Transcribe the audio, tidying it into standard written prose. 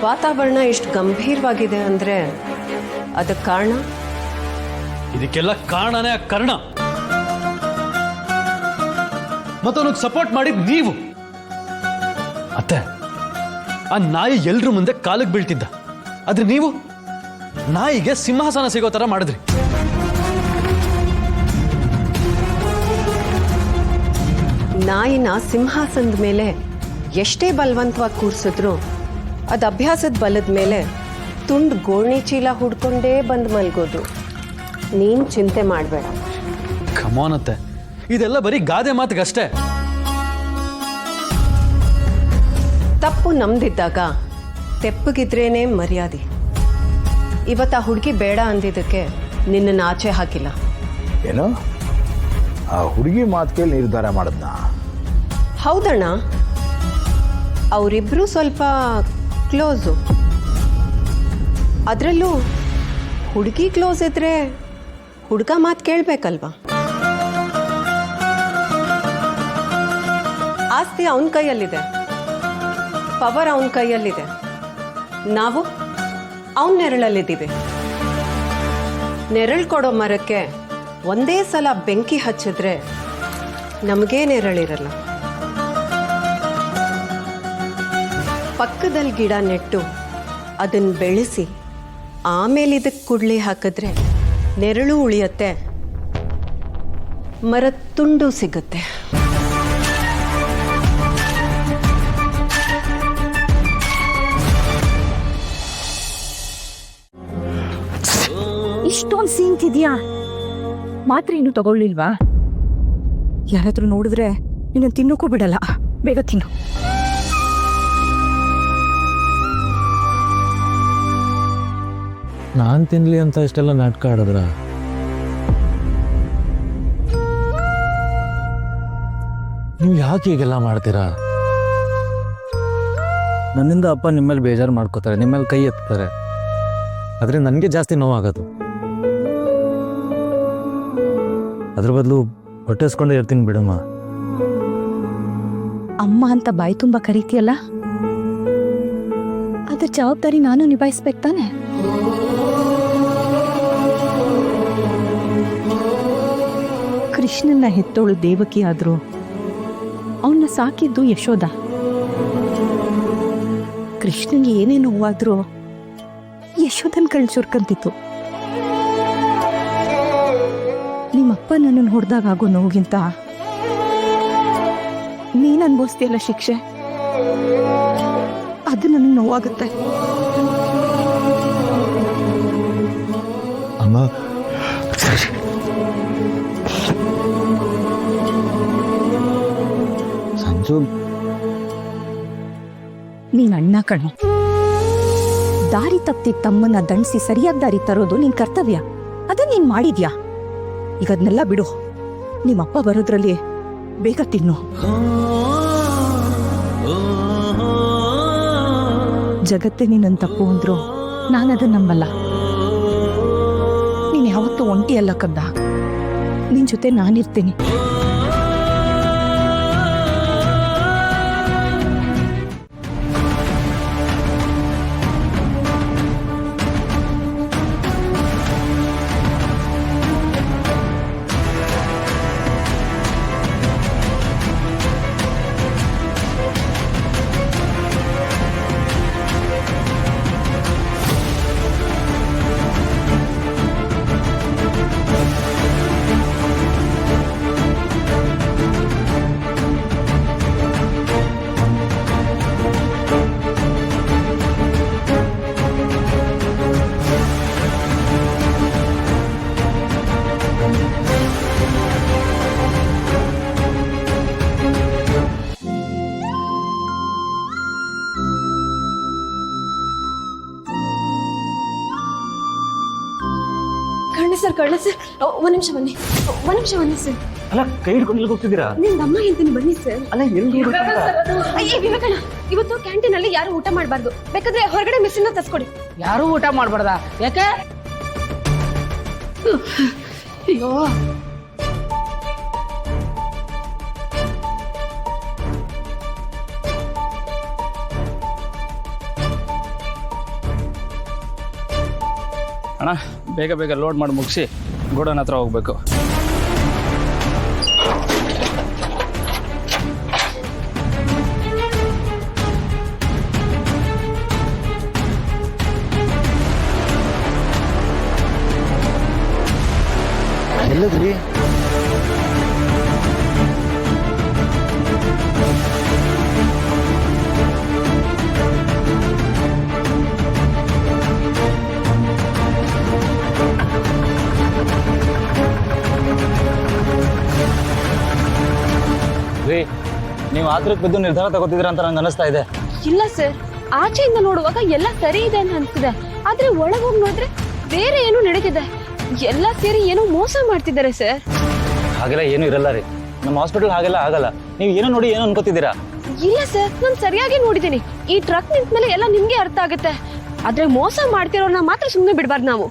ವಾತಾವರಣ ಇಷ್ಟು ಗಂಭೀರವಾಗಿದೆ ಅಂದರೆ ಅದಕ್ಕೆ ಕಾರಣ? ಇದಕ್ಕೆಲ್ಲ ಕಾರಣನೇ ಆ ಕರ್ಣ. ಮತ್ತು ಅವನಿಗೆ ಸಪೋರ್ಟ್ ಮಾಡಿದ್ ನೀವು. ಅತ್ತೆ, ಆ ನಾಯಿ ಎಲ್ರ ಮುಂದೆ ಕಾಲಿಗೆ ಬೀಳ್ತಿದ್ದ, ಆದ್ರೆ ನೀವು ನಾಯಿಗೆ ಸಿಂಹಾಸನ ಸಿಗೋ ತರ ಮಾಡಿದ್ರಿ. ನಾಯಿನ ಸಿಂಹಾಸನದ ಮೇಲೆ ಎಷ್ಟೇ ಬಲವಂತವಾಗಿ ಕೂರಿಸಿದ್ರು ಅದು ಅಭ್ಯಾಸದ ಬಲದ ಮೇಲೆ ತುಂಡು ಗೋಣಿ ಚೀಲ ಹುಡ್ಕೊಂಡೇ ಬಂದು ಮಲ್ಗೋದು. ನೀನು ಚಿಂತೆ ಮಾಡಬೇಡ. ಕಮಾನತ್ತೆ, ಇದೆಲ್ಲ ಬರೀ ಗಾದೆ ಮಾತಿಗಷ್ಟೇ. ತಪ್ಪು ನಮ್ದಿದ್ದಾಗ ತೆಪ್ಪಗಿದ್ರೇನೆ ಮರ್ಯಾದೆ. ಇವತ್ತು ಆ ಹುಡುಗಿ ಬೇಡ ಅಂದಿದ್ದಕ್ಕೆ ನಿನ್ನನ್ನು ಆಚೆ ಹಾಕಿಲ್ಲ. ಏನು ಆ ಹುಡುಗಿ ಮಾತು ಕೇಳಿ ನಿರ್ಧಾರ ಮಾಡಿದ್ನ? ಹೌದಣ್ಣ, ಅವರಿಬ್ರು ಸ್ವಲ್ಪ ಕ್ಲೋಸು. ಅದರಲ್ಲೂ ಹುಡುಗಿ ಕ್ಲೋಸ್ ಇದ್ರೆ ಹುಡುಗ ಮಾತು ಕೇಳಬೇಕಲ್ವಾ? ಆಸ್ತಿ ಅವನ ಕೈಯಲ್ಲಿದೆ, ಪವರ್ ಅವನ ಕೈಯಲ್ಲಿದೆ. ನಾವು ಅವನ ನೆರಳಲ್ಲಿದ್ದೀವಿ. ನೆರಳು ಕೊಡೋ ಮರಕ್ಕೆ ಒಂದೇ ಸಲ ಬೆಂಕಿ ಹಚ್ಚಿದ್ರೆ ನಮಗೇ ನೆರಳಿರಲ್ಲ. ಪಕ್ಕದಲ್ಲಿ ಗಿಡ ನೆಟ್ಟು ಅದನ್ನು ಬೆಳೆಸಿ ಆಮೇಲೆ ಇದಕ್ಕೆ ಕುಡ್ಲಿ ಹಾಕಿದ್ರೆ ನೆರಳು ಉಳಿಯತ್ತೆ, ಮರದ ತುಂಡು ಸಿಗುತ್ತೆ. ಇಷ್ಟೊಂದು ಸೀನ್ತಿದ್ಯಾ? ಮಾತ್ರೆ ಇನ್ನೂ ತಗೊಳ್ಳಿಲ್ವಾ? ಯಾರಾದ್ರೂ ನೋಡಿದ್ರೆ ನಿನ್ನ ತಿನ್ನೋಕ್ಕೂ ಬಿಡಲ್ಲ. ಬೇಗ ತಿನ್ನು. ನಾನು ತಿನ್ಲಿ ಅಂತ ಇಷ್ಟೆಲ್ಲ ನಾಟಕ ಆಡಿದ್ರ? ನೀವು ಯಾಕೆ ಹೀಗೆಲ್ಲ ಮಾಡ್ತೀರಾ? ನನ್ನಿಂದ ಅಪ್ಪ ನಿಮ್ಮಲ್ಲಿ ಬೇಜಾರು ಮಾಡ್ಕೋತಾರೆ, ನಿಮ್ಮಲ್ಲಿ ಕೈ ಎತ್ತಾರೆ. ಆದರೆ ನನಗೆ ಜಾಸ್ತಿ ನೋವಾಗೋದು. ಅದ್ರ ಬದಲು ಹೊಟ್ಟೆಸ್ಕೊಂಡೇ ಇರ್ತೀನಿ ಬಿಡಮ್ಮ. ಅಮ್ಮ ಅಂತ ಬಾಯಿ ತುಂಬ ಕರೀತೀಯಲ್ಲ, ಅದ್ರ ಜವಾಬ್ದಾರಿ ನಾನು ನಿಭಾಯಿಸ್ಬೇಕು ತಾನೆ? ಕೃಷ್ಣನ್ನ ಹೆತ್ತೋಳು ದೇವಕಿ ಆದ್ರು ಅವನ್ನ ಸಾಕಿದ್ದು ಯಶೋದ. ಕೃಷ್ಣನ್ಗೆ ಏನೇ ನೋವಾದ್ರೂ ಯಶೋದನ್ ಕಳ್ ಸುರ್ಕಂತಿತ್ತು. ನಿಮ್ಮಪ್ಪ ನನ್ನನ್ನು ಹೊಡೆದಾಗ ಆಗೋ ನೋವಿಗಿಂತ ನೀನು ಅನ್ಭವಿಸ್ತೀಯಲ್ಲ ಶಿಕ್ಷೆ, ಅದು ನನಗೆ ನೋವಾಗುತ್ತೆ. ಅಮ್ಮ, ಸಂಜು, ನೀನ್ ಅಣ್ಣ ಕಣೋ. ದಾರಿ ತಪ್ಪಿ ತಮ್ಮನ್ನ ದಂಡಿಸಿ ಸರಿಯಾದ ದಾರಿ ತರೋದು ನಿನ್ ಕರ್ತವ್ಯ. ಅದನ್ನ ನೀನ್ ಮಾಡಿದ್ಯಾ. ಈಗ ಅದನ್ನೆಲ್ಲ ಬಿಡು. ನಿಮ್ಮಪ್ಪ ಬರೋದ್ರಲ್ಲಿ ಬೇಗ ತಿನ್ನು. ಜಗತ್ತೇ ನಿನ್ನ ತಪ್ಪು ಅಂದ್ರು ನಾನದನ್ನ ನಂಬಲ್ಲ. ನೀನ್ ಯಾವತ್ತೂ ಒಂಟಿ ಅಲ್ಲ ಕದ್ದ. ನಿನ್ ಜೊತೆ ನಾನಿರ್ತೀನಿ. ಕರ್ಣ ಸರ್, ಒಂದ್ ನಿಮಿಷ ಬನ್ನಿ ಸರ್. ಅಲ್ಲ, ಕೈ ಹಿಡ್ಕೊಂಡು ಹೋಗ್ತಿದ್ದೀರಾ? ನಿಮ್ದು ಅಮ್ಮ ಹೇಳ್ತೀನಿ ಬನ್ನಿ ಸರ್. ಅಲ್ಲ, ಎಲ್ಲಿ ವಿವೇಕಣ್ಣ, ಇವತ್ತು ಕ್ಯಾಂಟೀನ್ ಅಲ್ಲಿ ಯಾರು ಊಟ ಮಾಡಬಾರ್ದು. ಬೇಕಾದ್ರೆ ಹೊರಗಡೆ ಮಿಸ್ಸಿನ ತರ್ಸ್ಕೊಡಿ. ಯಾರು ಊಟ ಮಾಡಬಾರ್ದ? ಯಾಕೆ? ಅಯ್ಯೋ, ಬೇಗ ಬೇಗ ಲೋಡ್ ಮಾಡಿ ಮುಗಿಸಿ ಗೋಡೌನ್ ಹತ್ರ ಹೋಗ್ಬೇಕು. ಎಲ್ಲದ್ರಿ? ರೀ, ನೀವು ಆತರಕ್ಕೆ ಬಿದ್ದು ನಿರ್ಧಾರ ತಗೋತಿದ್ರ ಅಂತ ನಂಗೆ ಅನಿಸ್ತಾ ಇದೆ. ಇಲ್ಲ ಸರ್, ಆಚೆಯಿಂದ ನೋಡುವಾಗ ಎಲ್ಲ ಸರಿ ಇದೆ ಅಂತ ಅನ್ಸ್ತಿದೆ, ಆದ್ರೆ ಒಳಗೆ ಹೋಗಿ ನೋಡಿದ್ರೆ ಬೇರೆ ಏನೋ ನಡೀತಿದೆ. ಎಲ್ಲ ಸೇರಿ ಏನೋ ಮೋಸ ಮಾಡ್ತಿದ್ದಾರೆ ಸರ್. ಹಾಗೆಲ್ಲ ಏನೂ ಇರಲ್ಲ ರೀ, ನಮ್ಮ ಹಾಸ್ಪಿಟಲ್ ಹಾಗೆಲ್ಲ ಆಗಲ್ಲ. ನೀವು ಏನೋ ನೋಡಿ ಏನೋ ಅನ್ಕೋತಿದ್ದೀರಾ. ಇಲ್ಲ ಸರ್, ನಾನು ಸರಿಯಾಗಿ ನೋಡಿದ್ದೀನಿ. ಈ ಟ್ರಕ್ ನಿಂತ ಮೇಲೆ ಎಲ್ಲ ನಿಮ್ಗೆ ಅರ್ಥ ಆಗುತ್ತೆ. ಆದ್ರೆ ಮೋಸ ಮಾಡ್ತಿರೋರ್ನ ಮಾತ್ರ ಸುಮ್ಮನೆ ಬಿಡಬಾರ್ದು ನಾವು.